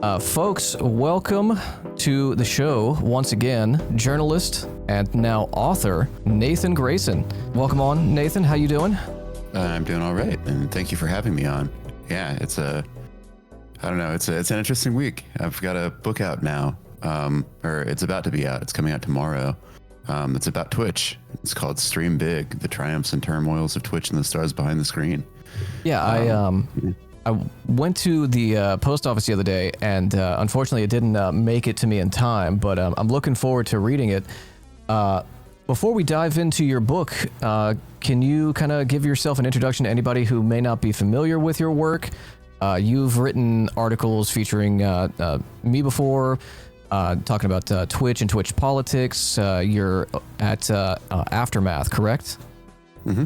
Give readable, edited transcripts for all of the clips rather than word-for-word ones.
Folks, welcome to the show once again, journalist and now author, Nathan Grayson. Welcome on, Nathan. How you doing? I'm doing all right, and thank you for having me on. Yeah, it's an interesting week. I've got a book out now, or it's about to be out. It's coming out tomorrow. It's about Twitch. It's called Stream Big: The Triumphs and Turmoils of Twitch and the Stars Behind the Screen. Yeah, I went to the post office the other day, and unfortunately it didn't make it to me in time, but I'm looking forward to reading it. Before we dive into your book, can you kind of give yourself an introduction to anybody who may not be familiar with your work? You've written articles featuring me before, talking about Twitch and Twitch politics. You're at Aftermath, correct? Mm-hmm.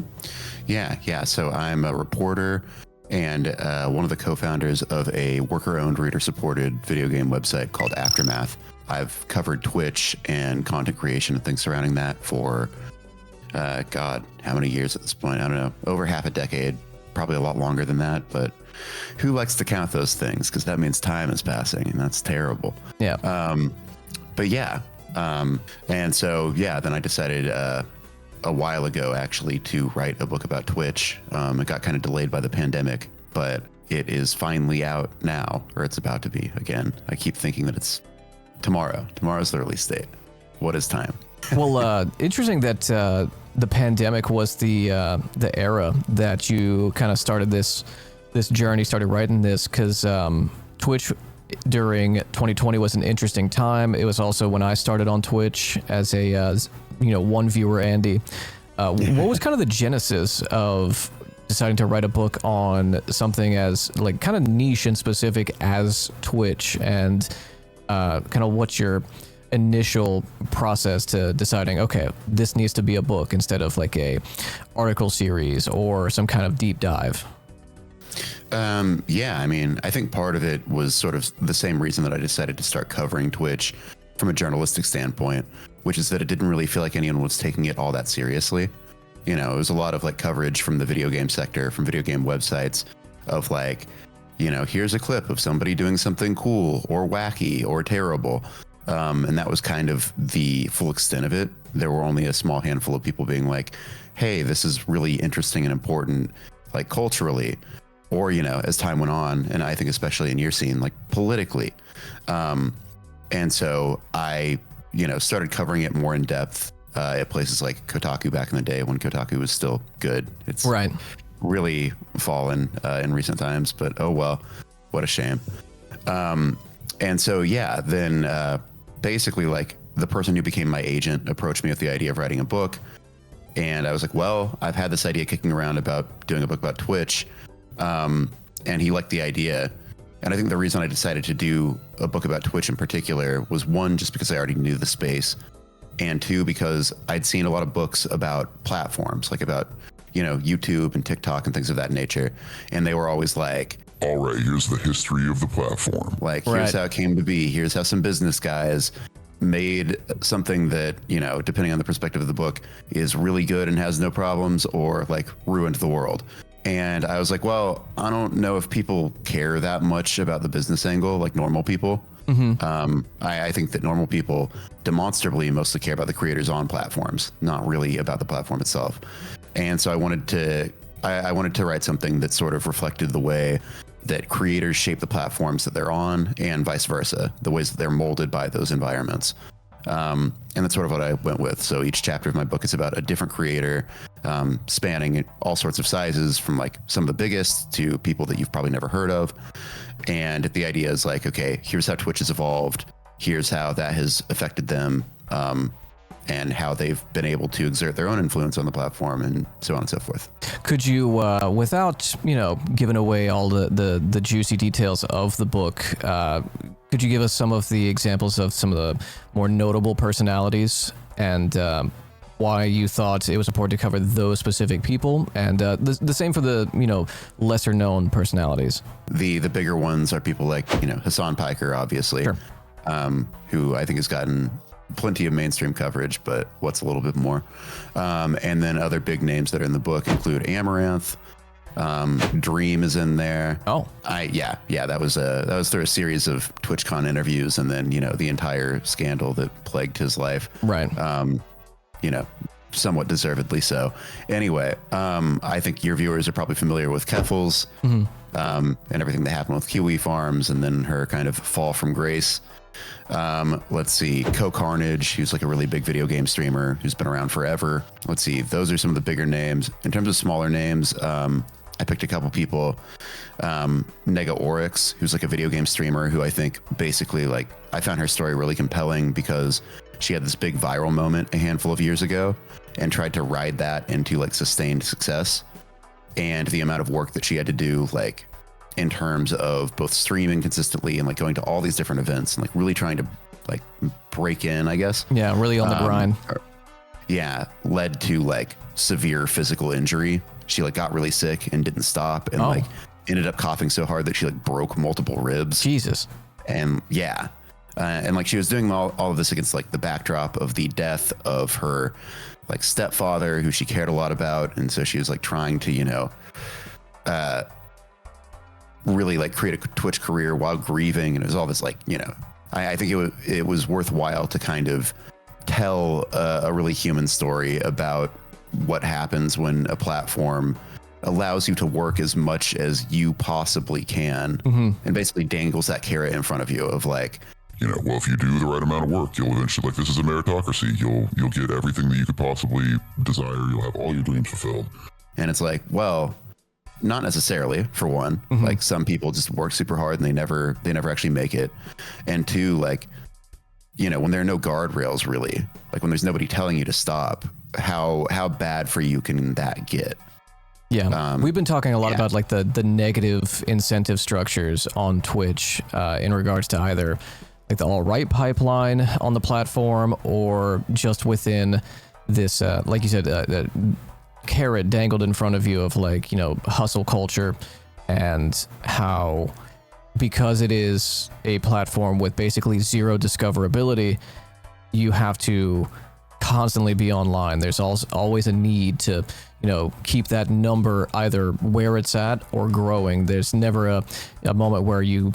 Yeah. So I'm a reporter and one of the co-founders of a worker-owned, reader-supported video game website called Aftermath. I've covered Twitch and content creation and things surrounding that for, how many years at this point? I don't know, over half a decade, probably a lot longer than that, but who likes to count those things? Because that means time is passing, and that's terrible. Yeah. And so, then I decided a while ago, actually, to write a book about Twitch. It got kind of delayed by the pandemic, but it is finally out now, or it's about to be. Again, I keep thinking that it's tomorrow. Tomorrow's the release date. What is time? Well, interesting that the pandemic was the era that you kind of started this journey, started writing this, because Twitch during 2020 was an interesting time. It was also when I started on Twitch as a one viewer, Andy. What was kind of the genesis of deciding to write a book on something as like kind of niche and specific as Twitch, and kind of what's your initial process to deciding, okay, this needs to be a book instead of like a article series or some kind of deep dive? I think part of it was sort of the same reason that I decided to start covering Twitch from a journalistic standpoint, which is that it didn't really feel like anyone was taking it all that seriously. It was a lot of like coverage from the video game sector, from video game websites of like, here's a clip of somebody doing something cool or wacky or terrible. And that was kind of the full extent of it. There were only a small handful of people being like, hey, this is really interesting and important, like culturally, or, as time went on, and I think especially in your scene, like politically. And so I, started covering it more in depth at places like Kotaku back in the day when Kotaku was still good. It's right. Really fallen in recent times, but oh well, what a shame. And so, then basically like the person who became my agent approached me with the idea of writing a book. And I was like, well, I've had this idea kicking around about doing a book about Twitch. And he liked the idea. And I think the reason I decided to do a book about Twitch in particular was, one, just because I already knew the space, and two, because I'd seen a lot of books about platforms, like about, YouTube and TikTok and things of that nature. And they were always like, all right, here's the history of the platform. Like, here's how it came to be. Here's how some business guys made something that, depending on the perspective of the book, is really good and has no problems, or like ruined the world. And I was like, well, I don't know if people care that much about the business angle, like normal people. Mm-hmm. I think that normal people demonstrably mostly care about the creators on platforms, not really about the platform itself. And so I wanted to write something that sort of reflected the way that creators shape the platforms that they're on, and vice versa, the ways that they're molded by those environments. And that's sort of what I went with. So each chapter of my book is about a different creator, spanning all sorts of sizes, from like some of the biggest to people that you've probably never heard of. And the idea is like, okay, here's how Twitch has evolved. Here's how that has affected them, and how they've been able to exert their own influence on the platform, and so on and so forth. Could you, without, giving away all the juicy details of the book, could you give us some of the examples of some of the more notable personalities, and why you thought it was important to cover those specific people, and the same for the lesser known personalities? The bigger ones are people like Hassan Piker, obviously, sure. Who I think has gotten plenty of mainstream coverage, but what's a little bit more. And then other big names that are in the book include Amaranth, Dream is in there. Oh, Yeah. That was through a series of TwitchCon interviews, and then the entire scandal that plagued his life. right. Somewhat deservedly so. Anyway, I think your viewers are probably familiar with Keffels, and everything that happened with Kiwi Farms, and then her kind of fall from grace. Let's see, Co-Carnage, who's like a really big video game streamer who's been around forever. Let's see, those are some of the bigger names. In terms of smaller names, I picked a couple people. Nega Oryx, who's like a video game streamer who I think basically, like, I found her story really compelling because she had this big viral moment a handful of years ago and tried to ride that into like sustained success. And the amount of work that she had to do, like, in terms of both streaming consistently and like going to all these different events and like really trying to like break in, I guess. Yeah, really on the grind. Yeah, led to like severe physical injury. She like got really sick and didn't stop, and like ended up coughing so hard that she like broke multiple ribs. Jesus. And yeah. And like she was doing all of this against like the backdrop of the death of her like stepfather, who she cared a lot about. And so she was like trying to, really like create a Twitch career while grieving. And it was all this like, I think it was worthwhile to kind of tell a really human story about what happens when a platform allows you to work as much as you possibly can, and basically dangles that carrot in front of you of like, well, if you do the right amount of work, you'll eventually, like, this is a meritocracy. You'll get everything that you could possibly desire. You'll have all your dreams fulfilled. And it's like, well, not necessarily, for one. Like, some people just work super hard and they never actually make it. And two, like, when there are no guardrails, really, like when there's nobody telling you to stop, how bad for you can that get? Yeah, we've been talking a lot about like the negative incentive structures on Twitch in regards to either like the alt-right pipeline on the platform or just within this, like you said, carrot dangled in front of you of like, hustle culture, and how because it is a platform with basically zero discoverability, you have to constantly be online. There's always a need to keep that number either where it's at or growing. There's never a moment where you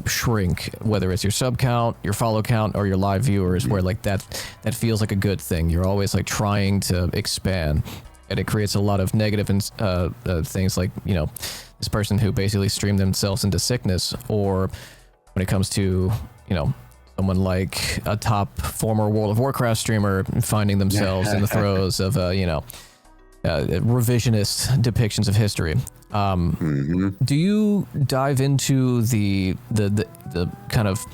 shrink, whether it's your sub count, your follow count, or your live viewers, where like that feels like a good thing. You're always like trying to expand, and it creates a lot of negative things like this person who basically streamed themselves into sickness, or when it comes to someone like a top former World of Warcraft streamer finding themselves in the throes of revisionist depictions of history. Do you dive into the kind of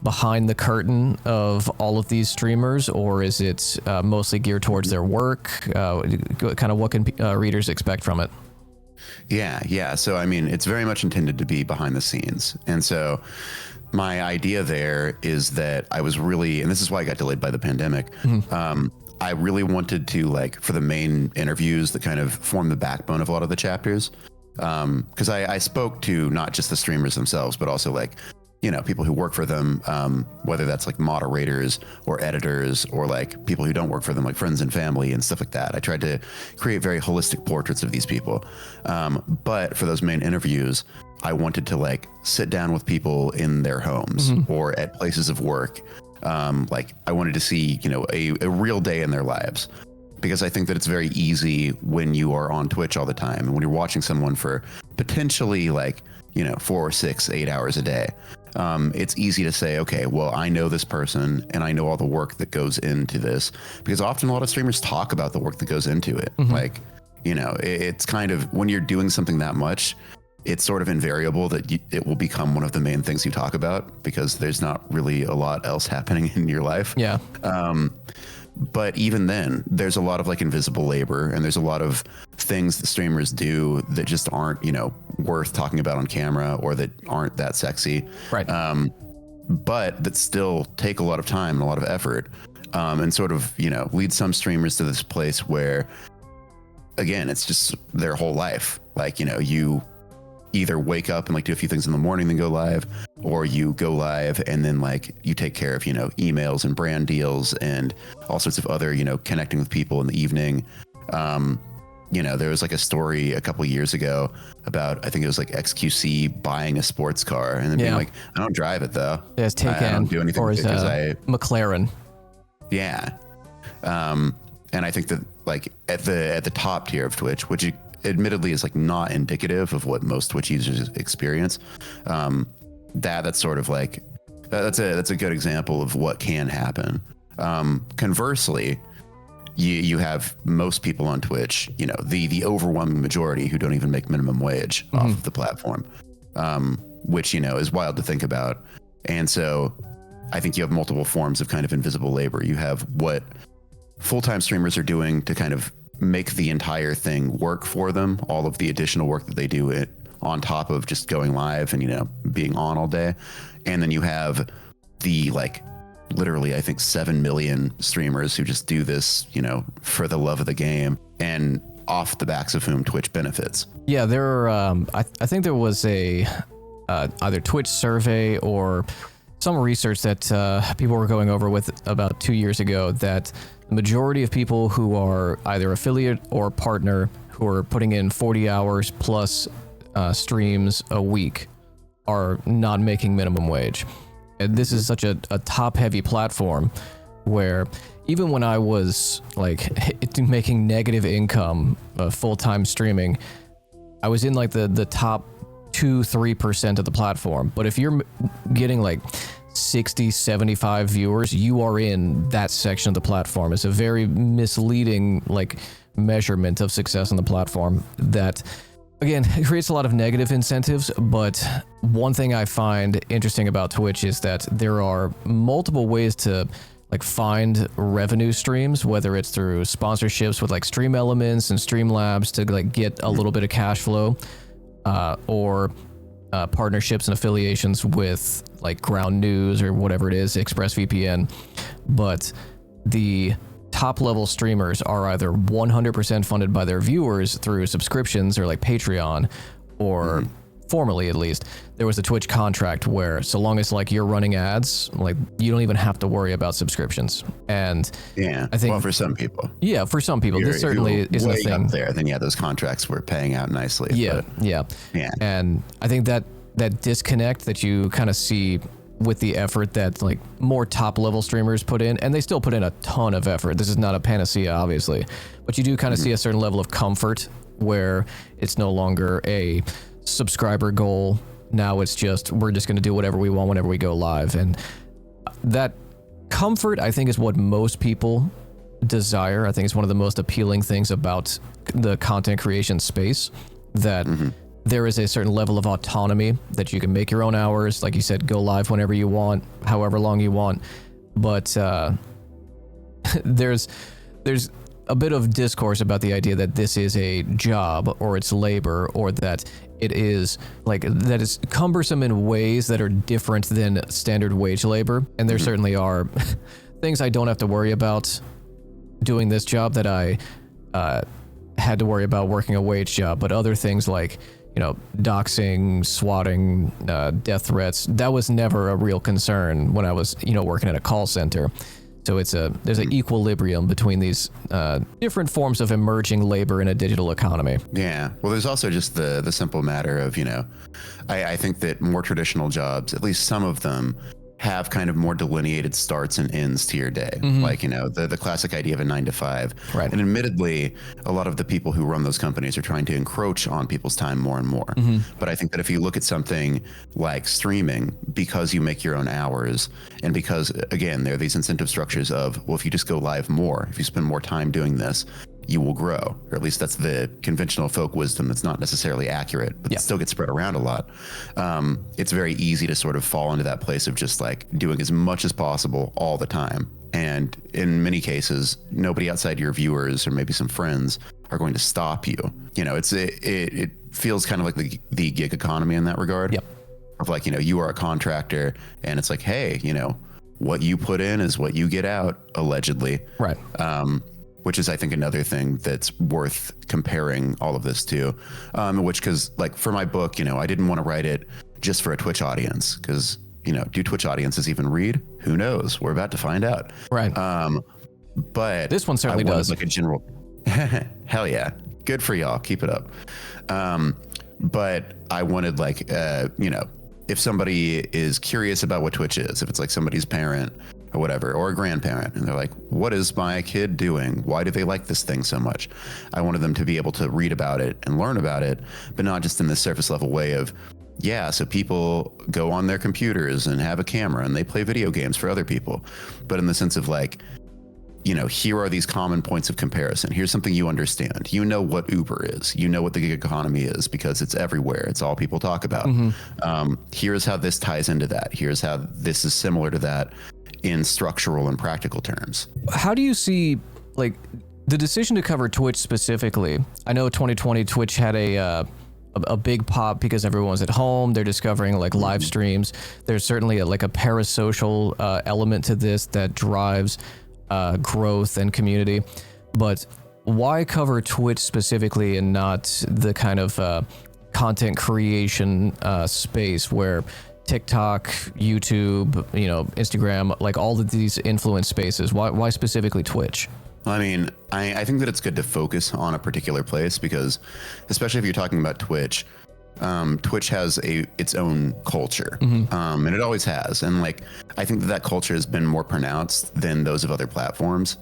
behind the curtain of all of these streamers, or is it mostly geared towards their work? Kind of what can readers expect from it? Yeah. So, I mean, it's very much intended to be behind the scenes. And so my idea there is that I was really, and this is why I got delayed by the pandemic, I really wanted to, like, for the main interviews that kind of form the backbone of a lot of the chapters, because I spoke to not just the streamers themselves, but also like, people who work for them, whether that's like moderators or editors or like people who don't work for them, like friends and family and stuff like that. I tried to create very holistic portraits of these people. But for those main interviews, I wanted to like sit down with people in their homes or at places of work. Like I wanted to see, a real day in their lives, because I think that it's very easy when you are on Twitch all the time and when you're watching someone for potentially like, 4, 6, 8 hours a day. It's easy to say, okay, well, I know this person and I know all the work that goes into this, because often a lot of streamers talk about the work that goes into it. Like, it's kind of, when you're doing something that much, it's sort of invariable that it will become one of the main things you talk about, because there's not really a lot else happening in your life. Yeah. But even then, there's a lot of like invisible labor, and there's a lot of things that streamers do that just aren't, worth talking about on camera, or that aren't that sexy. Right. But that still take a lot of time and a lot of effort, and sort of, lead some streamers to this place where, again, it's just their whole life. Like, you either wake up and like do a few things in the morning, then go live, or you go live and then like you take care of, emails and brand deals and all sorts of other, connecting with people in the evening. there was like a story a couple years ago about, I think it was like XQC buying a sports car and then being like, I don't drive it though. Yeah, it's I don't do anything with it because McLaren. Yeah. And I think that like at the top tier of Twitch, which admittedly is like not indicative of what most Twitch users experience, that's sort of like that's a good example of what can happen. Conversely, you have most people on Twitch, the overwhelming majority who don't even make minimum wage off of the platform, which is wild to think about. And so I think you have multiple forms of kind of invisible labor. You have what full-time streamers are doing to kind of make the entire thing work for them, all of the additional work that they do on top of just going live and being on all day. And then you have the literally I think 7 million streamers who just do this for the love of the game and off the backs of whom Twitch benefits. Yeah, there are I think there was a either Twitch survey or some research that people were going over with about 2 years ago, that the majority of people who are either affiliate or partner who are putting in 40 hours plus streams a week are not making minimum wage. And this is such a top heavy platform where even when I was making negative income full-time streaming, I was in the top 2-3% of the platform. But if you're getting 60, 75 viewers, you are in that section of the platform. It's a very misleading measurement of success on the platform that, again, it creates a lot of negative incentives. But one thing I find interesting about Twitch is that there are multiple ways to find revenue streams, whether it's through sponsorships with Stream Elements and Streamlabs to get a little bit of cash flow, or partnerships and affiliations with Ground News or whatever it is, ExpressVPN. But the top level streamers are either 100% funded by their viewers through subscriptions or Patreon, or formerly at least, there was a Twitch contract where so long as you're running ads, you don't even have to worry about subscriptions. And yeah, I think for some people, for some people, this certainly isn't a thing. Up there, then those contracts were paying out nicely. Yeah. And I think that disconnect that you kind of see with the effort that more top level streamers put in, and they still put in a ton of effort. This is not a panacea, obviously, but you do kind of see a certain level of comfort where it's no longer a subscriber goal. Now it's just, we're just going to do whatever we want whenever we go live. And that comfort, I think, is what most people desire. I think it's one of the most appealing things about the content creation space, that there is a certain level of autonomy, that you can make your own hours, like you said, go live whenever you want, however long you want. But there's a bit of discourse about the idea that this is a job or it's labor, or that it is that is cumbersome in ways that are different than standard wage labor. And there certainly are things I don't have to worry about doing this job that I had to worry about working a wage job. But other things doxing, swatting, death threats, that was never a real concern when I was working at a call center. So there's an equilibrium between these different forms of emerging labor in a digital economy. Yeah. Well, there's also just the simple matter of, I think that more traditional jobs, at least some of them, have kind of more delineated starts and ends to your day. The classic idea of a 9 to 5. Right. And admittedly, a lot of the people who run those companies are trying to encroach on people's time more and more. But I think that if you look at something like streaming, because you make your own hours, and because, again, there are these incentive structures of, well, if you just go live more, if you spend more time doing this, you will grow, or at least that's the conventional folk wisdom that's not necessarily accurate, but it still gets spread around a lot. It's very easy to sort of fall into that place of just doing as much as possible all the time. And in many cases, nobody outside your viewers or maybe some friends are going to stop you. It feels kind of like the gig economy in that regard. Yep. Of you are a contractor and it's hey, what you put in is what you get out, allegedly. Right. Which is, I think, another thing that's worth comparing all of this to, because for my book, I didn't want to write it just for a Twitch audience, because, do Twitch audiences even read? Who knows? We're about to find out. Right. But this one certainly does. A general, hell yeah. good for y'all. Keep it up. But I wanted like, you know, if somebody is curious about what Twitch is, if it's like somebody's parent or whatever, or a grandparent, and they're like, what is my kid doing? Why do they like this thing so much? I wanted them to be able to read about it and learn about it, but not just in this surface level way of, yeah, so people go on their computers and have a camera and they play video games for other people, but in the sense of like, you know, here are these common points of comparison. Here's something you understand. You know what Uber is. You know what the gig economy is because it's everywhere. It's all people talk about. Here's how this ties into that. Here's how this is similar to that in structural and practical terms. How do you see, like, the decision to cover Twitch specifically? I know 2020 Twitch had a big pop because everyone's at home. They're discovering like live streams. There's certainly a parasocial element to this that drives growth and community. But why cover Twitch specifically and not the kind of content creation space where TikTok, YouTube, you know, Instagram, like all of these influence spaces? Why specifically Twitch? I mean, I think that it's good to focus on a particular place because, especially if you're talking about Twitch, Twitch has its own culture, and it always has. And like, I think that culture has been more pronounced than those of other platforms.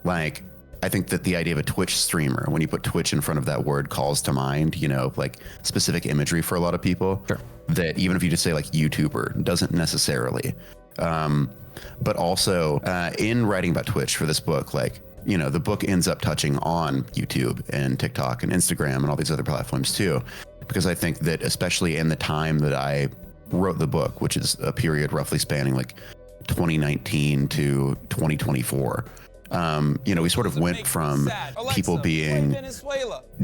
Like, I think that the idea of a Twitch streamer, when you put Twitch in front of that word, calls to mind, you know, like specific imagery for a lot of people. Sure. That even if you just say like YouTuber, doesn't necessarily. But also in writing about Twitch for this book, like, you know, the book ends up touching on YouTube and TikTok and Instagram and all these other platforms too, because I think that especially in the time that I wrote the book, which is a period roughly spanning like 2019 to 2024, you know, we sort of went from people being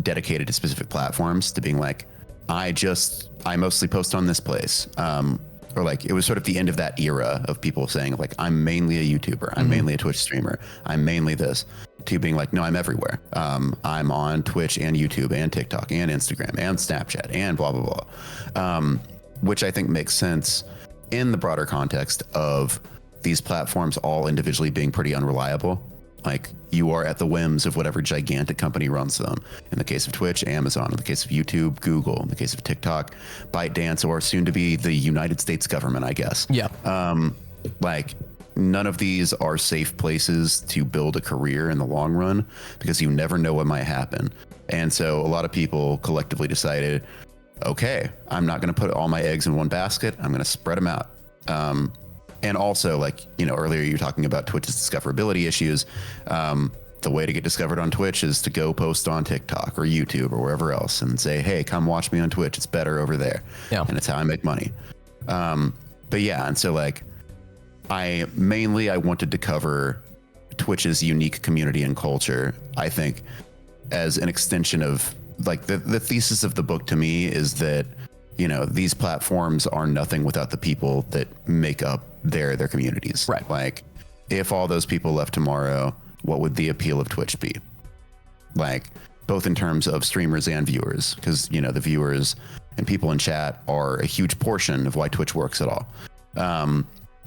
dedicated to specific platforms to being like, I mostly post on this place. Or like, it was sort of the end of that era of people saying like, I'm mainly a YouTuber, I'm mainly a Twitch streamer, I'm mainly this, to being like, no, I'm everywhere. I'm on Twitch and YouTube and TikTok and Instagram and Snapchat and blah, blah, blah. Which I think makes sense in the broader context of these platforms all individually being pretty unreliable. Like, you are at the whims of whatever gigantic company runs them. In the case of Twitch, Amazon. In the case of YouTube, Google. In the case of TikTok, ByteDance, or soon to be the United States government, I guess. Yeah. Like, none of these are safe places to build a career in the long run because you never know what might happen. And so a lot of people collectively decided, okay, I'm not going to put all my eggs in one basket. I'm going to spread them out. And also, like, you know, earlier you were talking about Twitch's discoverability issues. The way to get discovered on Twitch is to go post on TikTok or YouTube or wherever else and say, hey, come watch me on Twitch. It's better over there. Yeah. And it's how I make money. But yeah, and so like, I wanted to cover Twitch's unique community and culture, I think, as an extension of like the thesis of the book to me is that, you know, these platforms are nothing without the people that make up their communities. Right. Like, if all those people left tomorrow, what would the appeal of Twitch be? Like, both in terms of streamers and viewers, because, you know, the viewers and people in chat are a huge portion of why Twitch works at all.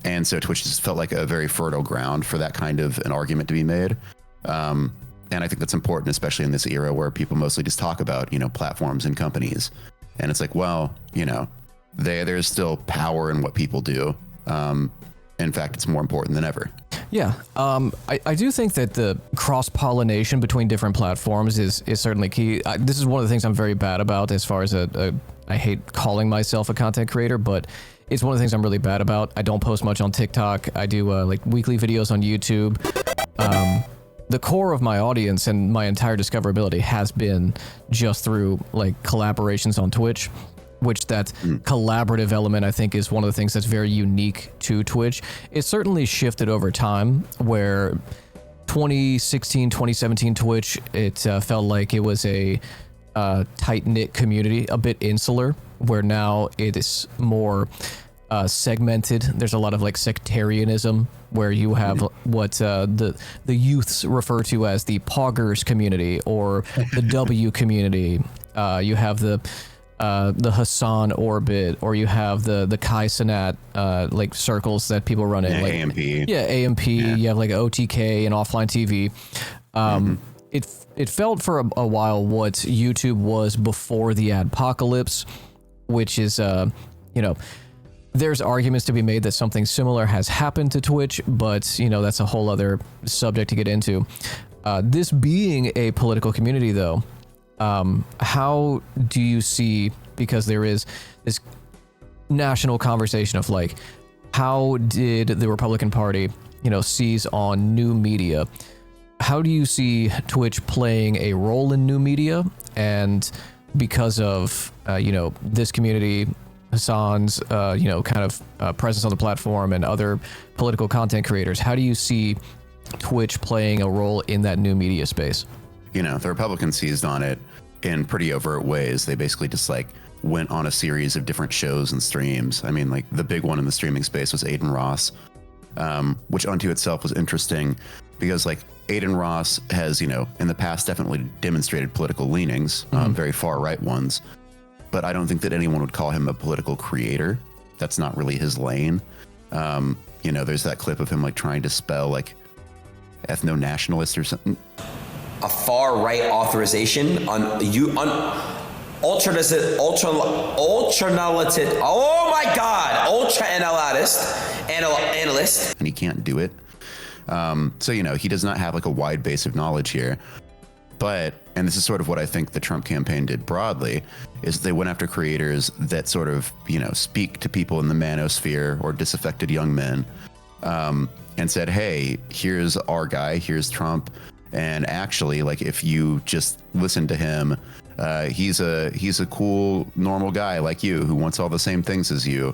And so Twitch just felt like a very fertile ground for that kind of an argument to be made. And I think that's important, especially in this era where people mostly just talk about, you know, platforms and companies. And it's like, well, you know, there's still power in what people do. In fact, it's more important than ever. Yeah, I do think that the cross-pollination between different platforms is certainly key. This is one of the things I'm very bad about as far as I hate calling myself a content creator, but it's one of the things I'm really bad about. I don't post much on TikTok. I do like weekly videos on YouTube. The core of my audience and my entire discoverability has been just through like collaborations on Twitch, which that collaborative element I think is one of the things that's very unique to Twitch. It's certainly shifted over time where 2016, 2017 Twitch, it felt like it was a tight-knit community, a bit insular, where now it is more segmented. There's a lot of like sectarianism where you have what the youths refer to as the Poggers community or the W community. You have the Hassan orbit, or you have the Kai Cenat like circles that people run in, like AMP. Yeah, AMP. Yeah. You have like OTK and offline TV. it felt for a while what YouTube was before the adpocalypse, which is there's arguments to be made that something similar has happened to Twitch, but that's a whole other subject to get into. This being a political community, though, how do you see, because there is this national conversation of like, how did the Republican Party, seize on new media? How do you see Twitch playing a role in new media? And because of, this community, Hassan's, presence on the platform and other political content creators, how do you see Twitch playing a role in that new media space? The Republicans seized on it in pretty overt ways. They basically just went on a series of different shows and streams. I mean, the big one in the streaming space was Aiden Ross, which unto itself was interesting because Aiden Ross has, in the past definitely demonstrated political leanings, very far right ones, but I don't think that anyone would call him a political creator. That's not really his lane. There's that clip of him trying to spell ethno-nationalist or something. A far right authorization on ultra-analyst, oh my God, ultra-analyst. And he can't do it. He does not have a wide base of knowledge here. But, and this is sort of what I think the Trump campaign did broadly, is they went after creators that sort of, speak to people in the manosphere or disaffected young men, and said, hey, here's our guy, here's Trump. And actually, if you just listen to him, he's a cool, normal guy like you who wants all the same things as you,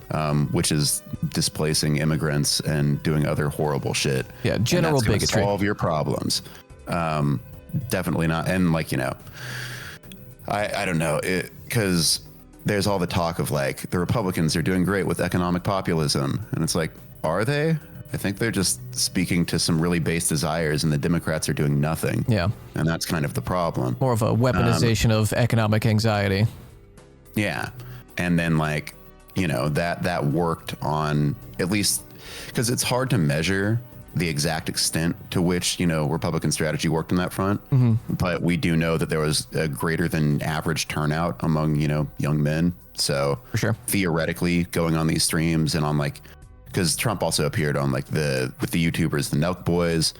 which is displacing immigrants and doing other horrible shit. Yeah, general bigotry. Solve your problems. Definitely not. And I don't know, because there's all the talk of the Republicans are doing great with economic populism, and it's are they? I think they're just speaking to some really base desires, and the Democrats are doing nothing. Yeah. And that's kind of the problem. More of a weaponization of economic anxiety. Yeah. And then that worked on, at least because it's hard to measure the exact extent to which, Republican strategy worked on that front. Mm-hmm. But we do know that there was a greater than average turnout among, young men. So for sure, theoretically going on these streams and on because Trump also appeared on with the YouTubers, the Nelk Boys,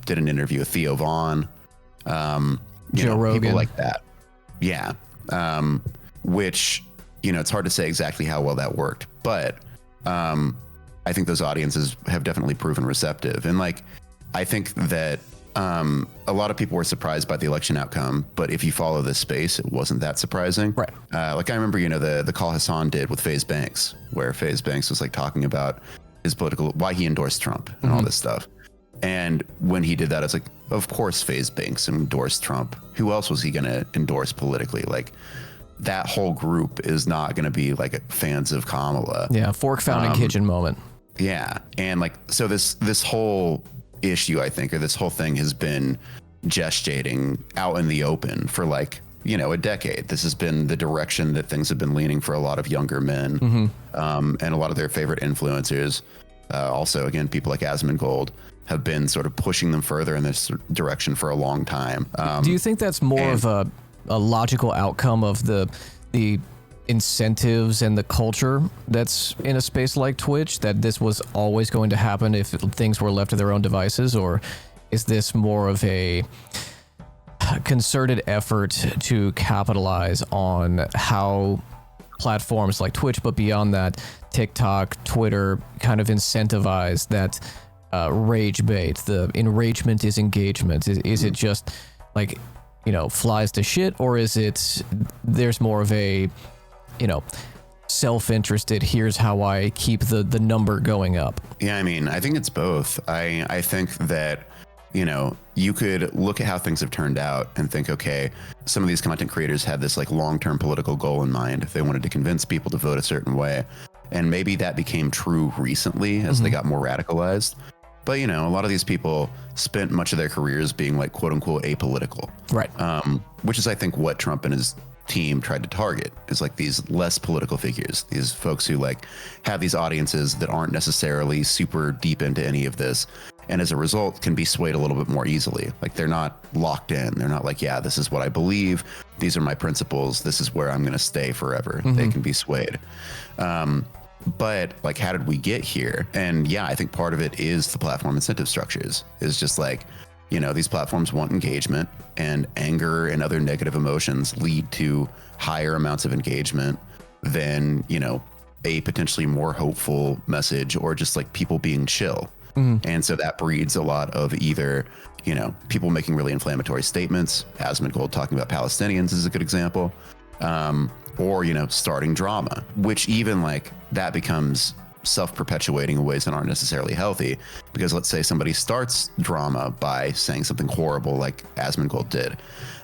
did an interview with Theo Vaughn, Joe Rogan, people like that. Yeah. Which, it's hard to say exactly how well that worked, but I think those audiences have definitely proven receptive. And I think that a lot of people were surprised by the election outcome, but if you follow this space, it wasn't that surprising. Right. I remember, the call Hassan did with FaZe Banks, where FaZe Banks was talking about his why he endorsed Trump and all this stuff. And when he did that, I was of course FaZe Banks endorsed Trump. Who else was he going to endorse politically? That whole group is not going to be fans of Kamala. Yeah. Fork found in kitchen moment. Yeah. And so this whole issue, I think, or this whole thing has been gestating out in the open for a decade. This has been the direction that things have been leaning for a lot of younger men, and a lot of their favorite influencers. Also, again, people like Asmongold have been sort of pushing them further in this direction for a long time. Do you think that's more of a logical outcome of the incentives and the culture that's in a space like Twitch, that this was always going to happen if things were left to their own devices? Or is this more of a concerted effort to capitalize on how platforms like Twitch, but beyond that, TikTok, Twitter, kind of incentivize that rage bait? The enragement is engagement. Is it just flies to shit, or is it there's more of a self-interested, here's how I keep the number going up? Yeah, I mean, I think it's both. I think that, you could look at how things have turned out and think, okay, some of these content creators had this long-term political goal in mind. They wanted to convince people to vote a certain way. And maybe that became true recently as they got more radicalized. But, a lot of these people spent much of their careers being quote unquote apolitical. Right. Which is, I think, what Trump and his team tried to target, is these less political figures, these folks who have these audiences that aren't necessarily super deep into any of this, and as a result can be swayed a little bit more easily. Like they're not locked in. They're not like, yeah, this is what I believe. These are my principles. This is where I'm going to stay forever. They can be swayed. But like, how did we get here? And yeah, I think part of it is the platform incentive structures. Is just like, these platforms want engagement, and anger and other negative emotions lead to higher amounts of engagement than, a potentially more hopeful message or just like people being chill. And so that breeds a lot of either, people making really inflammatory statements. Asmongold talking about Palestinians is a good example. Or, starting drama, which even like that becomes self-perpetuating in ways that aren't necessarily healthy. Because let's say somebody starts drama by saying something horrible like Asmongold did.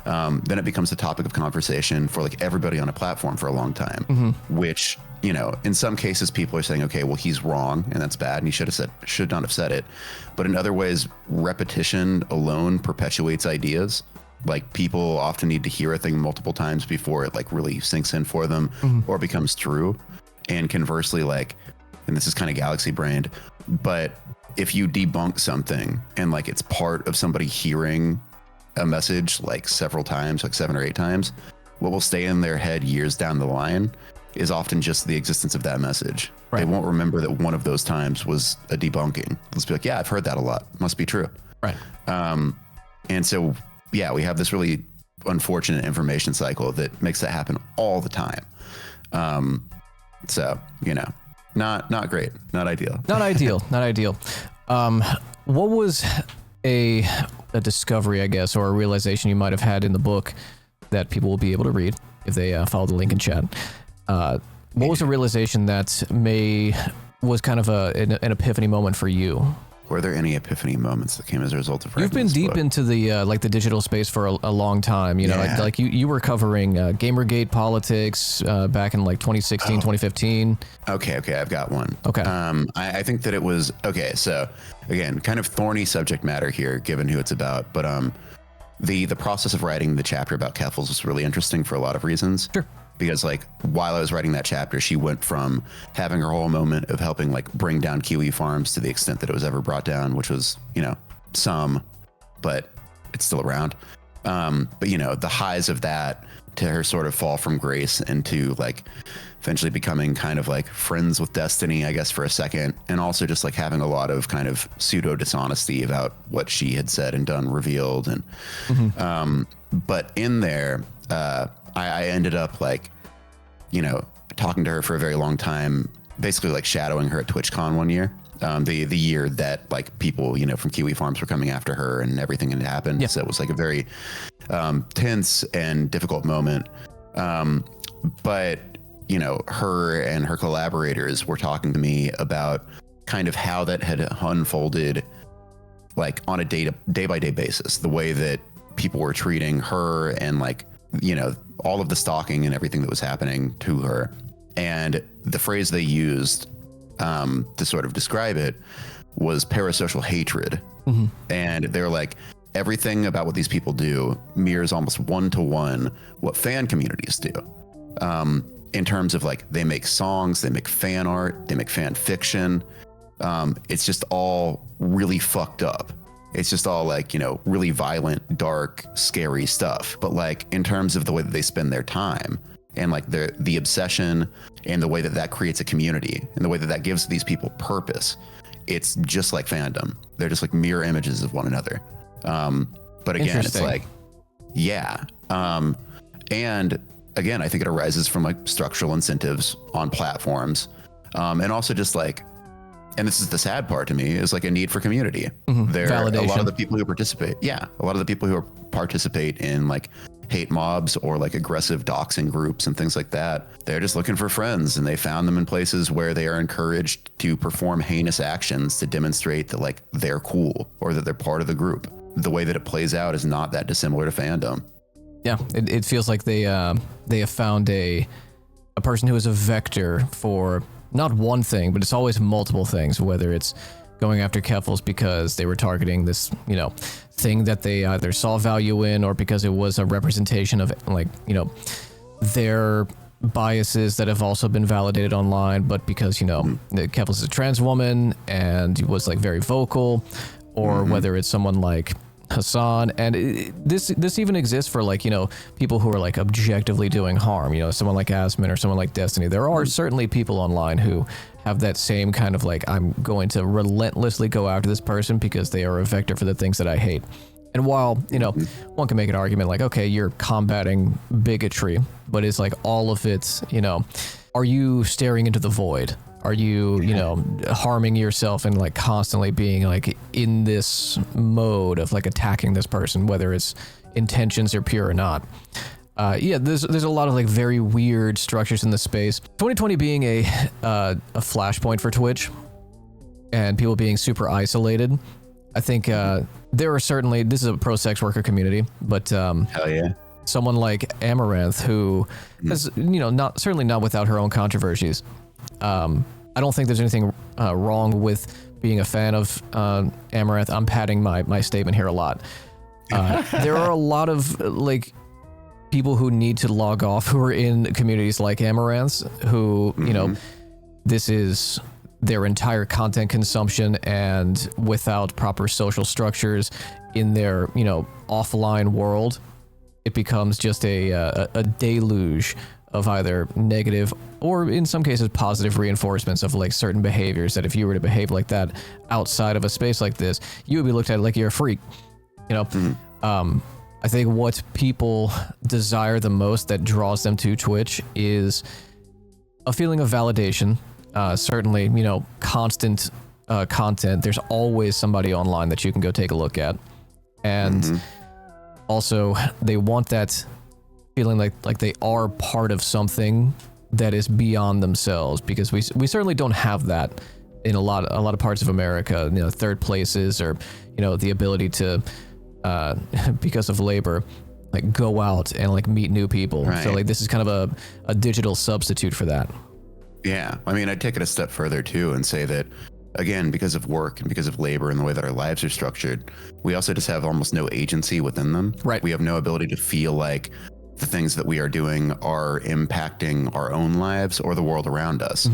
Then it becomes a topic of conversation for like everybody on a platform for a long time, which, in some cases people are saying, okay, well, he's wrong and that's bad and he should not have said it. But in other ways, repetition alone perpetuates ideas. Like people often need to hear a thing multiple times before it like really sinks in for them or becomes true. And conversely, like, and this is kind of galaxy brained, but if you debunk something and like it's part of somebody hearing a message like several times, like 7 or 8 times, what will stay in their head years down the line is often just the existence of that message. Right. They won't remember that one of those times was a debunking. Let's be like, yeah, I've heard that a lot. Must be true. Right. And so, yeah, we have this really unfortunate information cycle that makes that happen all the time. So, not great, not ideal. Not ideal, not ideal. What was a discovery, I guess, or a realization you might have had in the book that people will be able to read if they follow the link in chat? What was a realization that was kind of an epiphany moment for you? Were there any epiphany moments that came as a result of writing You've been this deep book? into the like the digital space for a long time. Like you were covering Gamergate politics back in like 2016, 2015. Okay, I've got one. Okay. I think that it was okay. So again, kind of thorny subject matter here, given who it's about. But the process of writing the chapter about Keffels was really interesting for a lot of reasons. Sure. Because like while I was writing that chapter, she went from having her whole moment of helping like bring down kiwi farms to the extent that it was ever brought down, which was, some, but it's still around. But the highs of that to her sort of fall from grace into like eventually becoming kind of like friends with destiny, I guess, for a second. And also just like having a lot of kind of pseudo dishonesty about what she had said and done revealed. And, but in there, I ended up like, talking to her for a very long time, basically like shadowing her at TwitchCon one year. The year that like people, from Kiwi Farms were coming after her and everything had happened. Yeah. So it was like a very tense and difficult moment. But, her and her collaborators were talking to me about kind of how that had unfolded like on a day by day basis, the way that people were treating her and like, all of the stalking and everything that was happening to her. And the phrase they used to sort of describe it was parasocial hatred. And they're like, everything about what these people do mirrors almost 1-to-1 what fan communities do. In terms of like, they make songs, they make fan art, they make fan fiction. It's just all really fucked up. It's just all like, really violent, dark, scary stuff. But like in terms of the way that they spend their time and like the obsession and the way that creates a community and the way that gives these people purpose, it's just like fandom. They're just like mirror images of one another. But again, it's like, yeah. And again, I think it arises from like structural incentives on platforms. And also just like, and this is the sad part to me, is like a need for community. There are a lot of the people who participate. Yeah. A lot of the people who participate in like hate mobs or like aggressive doxing groups and things like that. They're just looking for friends, and they found them in places where they are encouraged to perform heinous actions to demonstrate that like they're cool or that they're part of the group. The way that it plays out is not that dissimilar to fandom. Yeah. It feels like they have found a person who is a vector for not one thing, but it's always multiple things, whether it's going after Keffels because they were targeting this, thing that they either saw value in, or because it was a representation of like, their biases that have also been validated online, but because, Keffels is a trans woman and was like very vocal, or whether it's someone like Hassan, and this even exists for like, you know, people who are like objectively doing harm, you know, someone like Asmin or someone like Destiny. There are certainly people online who have that same kind of like, I'm going to relentlessly go after this person because they are a vector for the things that I hate. And while, you know, one can make an argument like, okay, you're combating bigotry, but it's like all of it, you know, are you staring into the void? Are you, you know, harming yourself and like constantly being like in this mode of like attacking this person, whether its intentions are pure or not? Yeah, there's a lot of like very weird structures in the space. 2020 being a flashpoint for Twitch and people being super isolated. I think there are certainly, this is a pro sex worker community, but Hell yeah. someone like Amaranth who is, you know, certainly not without her own controversies. I don't think there's anything wrong with being a fan of Amaranth. I'm padding my statement here a lot. There are a lot of like people who need to log off who are in communities like Amaranth's who, you know, this is their entire content consumption, and without proper social structures in their, you know, offline world, it becomes just a deluge of either negative or in some cases positive reinforcements of like certain behaviors that if you were to behave like that outside of a space like this, you would be looked at like you're a freak, you know? I think what people desire the most that draws them to Twitch is a feeling of validation. Certainly, you know, constant content. There's always somebody online that you can go take a look at. And also they want that feeling like they are part of something that is beyond themselves, because we certainly don't have that in a lot of parts of America, you know, third places, or, you know, the ability to because of labor, like go out and like meet new people. Right. So like this is kind of a digital substitute for that. Yeah. I mean, I'd take it a step further too and say that, again, because of work and because of labor and the way that our lives are structured, we also just have almost no agency within them. Right. We have no ability to feel like the things that we are doing are impacting our own lives or the world around us.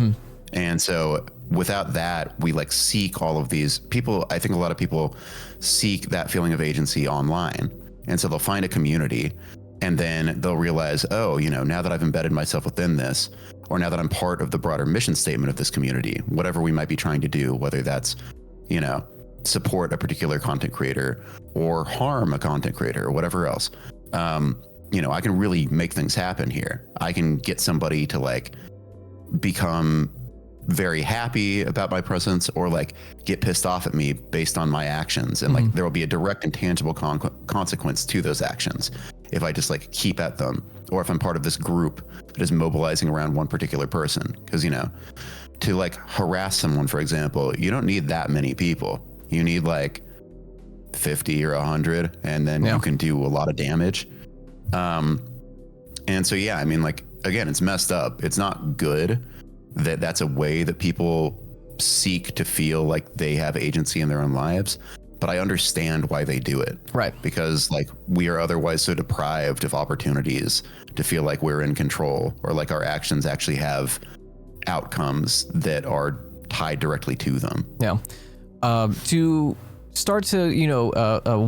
And so without that, we like seek all of these people. I think a lot of people seek that feeling of agency online. And so they'll find a community and then they'll realize, oh, you know, now that I've embedded myself within this, or now that I'm part of the broader mission statement of this community, whatever we might be trying to do, whether that's, you know, support a particular content creator or harm a content creator or whatever else, you know, I can really make things happen here. I can get somebody to like become very happy about my presence or like get pissed off at me based on my actions. And like there will be a direct and tangible consequence to those actions if I just like keep at them, or if I'm part of this group that is mobilizing around one particular person. Because, you know, to like harass someone, for example, you don't need that many people. You need like 50 or 100, and then you can do a lot of damage. And so, yeah, I mean, like, again, it's messed up. It's not good that that's a way that people seek to feel like they have agency in their own lives. But I understand why they do it. Right. Because like we are otherwise so deprived of opportunities to feel like we're in control, or like our actions actually have outcomes that are tied directly to them. Yeah. To start to, you know,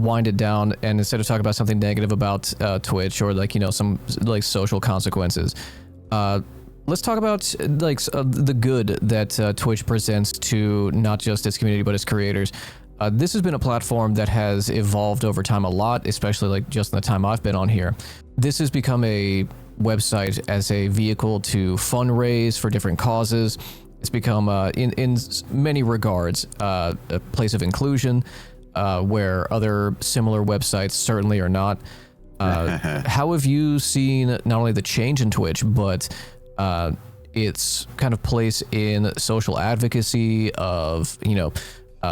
wind it down, and instead of talking about something negative about Twitch or like, you know, some like social consequences, let's talk about like the good that Twitch presents to not just its community, but its creators. This has been a platform that has evolved over time a lot, especially like just in the time I've been on here. This has become a website as a vehicle to fundraise for different causes. It's become, in many regards, a place of inclusion, where other similar websites certainly are not. How have you seen not only the change in Twitch, but its kind of place in social advocacy of, you know,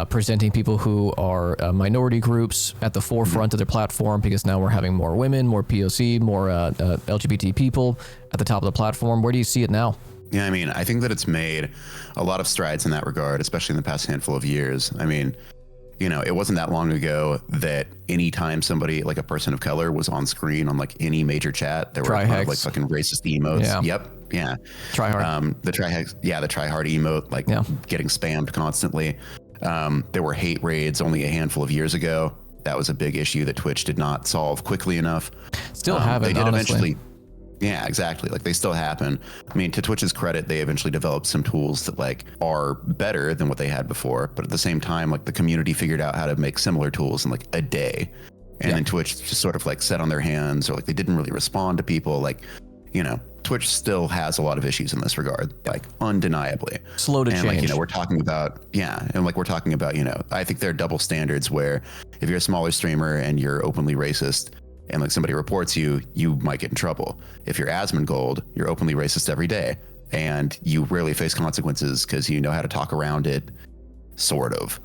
presenting people who are minority groups at the forefront of their platform, because now we're having more women, more POC, more LGBT people at the top of the platform. Where do you see it now? Yeah, I mean, I think that it's made a lot of strides in that regard, especially in the past handful of years. I mean, you know, it wasn't that long ago that anytime somebody, like a person of color, was on screen on like any major chat, there were kind of like fucking racist emotes. Yeah. Yep. Yeah. Tryhard. The tryhard emote, like getting spammed constantly. There were hate raids only a handful of years ago. That was a big issue that Twitch did not solve quickly enough. Still haven't, they did honestly. eventually. Yeah, exactly. Like, they still happen. I mean, to Twitch's credit, they eventually developed some tools that like are better than what they had before. But at the same time, like, the community figured out how to make similar tools in like a day. And then Twitch just sort of like sat on their hands, or like they didn't really respond to people. Like, you know, Twitch still has a lot of issues in this regard, like undeniably. Slow to and change. like, you know, we're talking about, you know, I think there are double standards where if you're a smaller streamer and you're openly racist and like somebody reports you, you might get in trouble. If you're Asmongold, you're openly racist every day and you rarely face consequences because you know how to talk around it, sort of.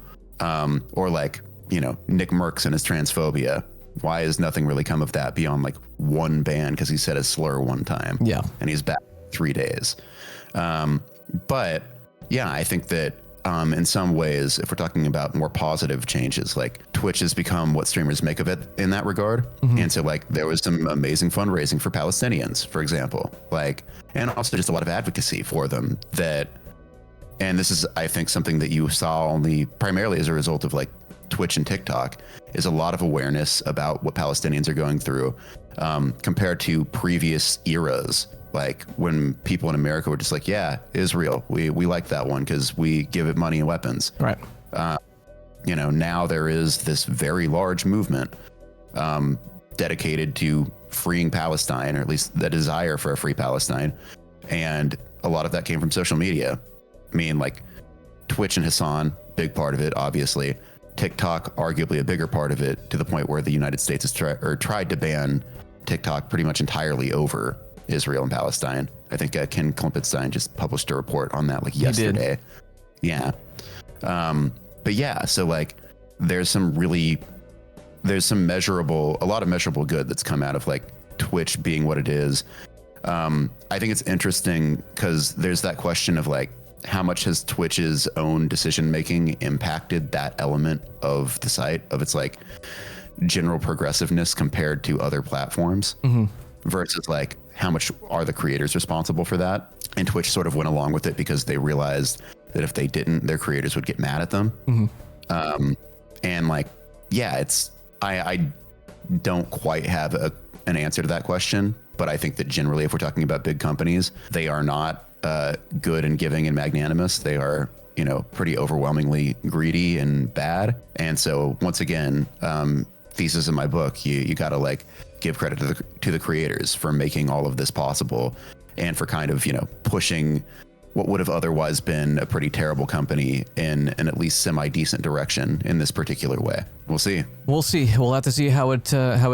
Or like, you know, Nick Merckx and his transphobia. Why has nothing really come of that beyond like one ban because he said a slur one time? Yeah. And he's back 3 days. But yeah, I think that in some ways, if we're talking about more positive changes, like Twitch has become what streamers make of it in that regard. And so like there was some amazing fundraising for Palestinians, for example, like, and also just a lot of advocacy for them that, and this is, I think, something that you saw only primarily as a result of like Twitch and TikTok, is a lot of awareness about what Palestinians are going through compared to previous eras. Like when people in America were just like, yeah, Israel, we like that one because we give it money and weapons. Right. You know, now there is this very large movement dedicated to freeing Palestine, or at least the desire for a free Palestine. And a lot of that came from social media. I mean, like Twitch and Hassan, big part of it, obviously. TikTok, arguably a bigger part of it, to the point where the United States has tried to ban TikTok pretty much entirely over Israel and Palestine. I think Ken Klumpenstein just published a report on that like yesterday. Yeah. But yeah, so like there's a lot of measurable good that's come out of like Twitch being what it is. I think it's interesting because there's that question of like, how much has Twitch's own decision making impacted that element of the site, of its like general progressiveness compared to other platforms, versus like how much are the creators responsible for that? And Twitch sort of went along with it because they realized that if they didn't, their creators would get mad at them. And like, yeah, I don't quite have an answer to that question, but I think that generally, if we're talking about big companies, they are not good and giving and magnanimous. They are, you know, pretty overwhelmingly greedy and bad. And so once again, thesis in my book, you got to like give credit to the creators for making all of this possible and for kind of, you know, pushing what would have otherwise been a pretty terrible company in an at least semi-decent direction in this particular way. We'll see. We'll have to see how it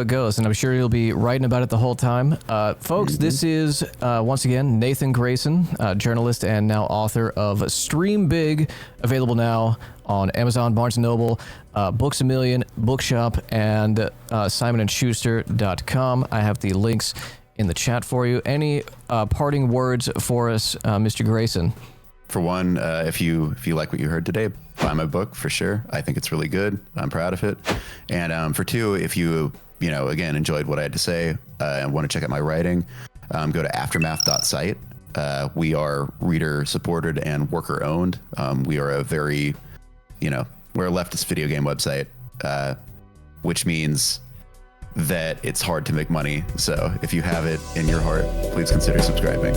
goes, and I'm sure you'll be writing about it the whole time. Folks, this is, once again, Nathan Grayson, journalist and now author of Stream Big, available now on Amazon, Barnes & Noble, Books A Million, Bookshop, and SimonandSchuster.com. I have the links in the chat for you. Any parting words for us, Mr. Grayson? For one, if you like what you heard today, buy my book for sure. I think it's really good. I'm proud of it. And for two, if you again enjoyed what I had to say and want to check out my writing, go to aftermath.site. We are reader supported and worker owned. We are a very, we're a leftist video game website, which means that it's hard to make money. So if you have it in your heart, please consider subscribing.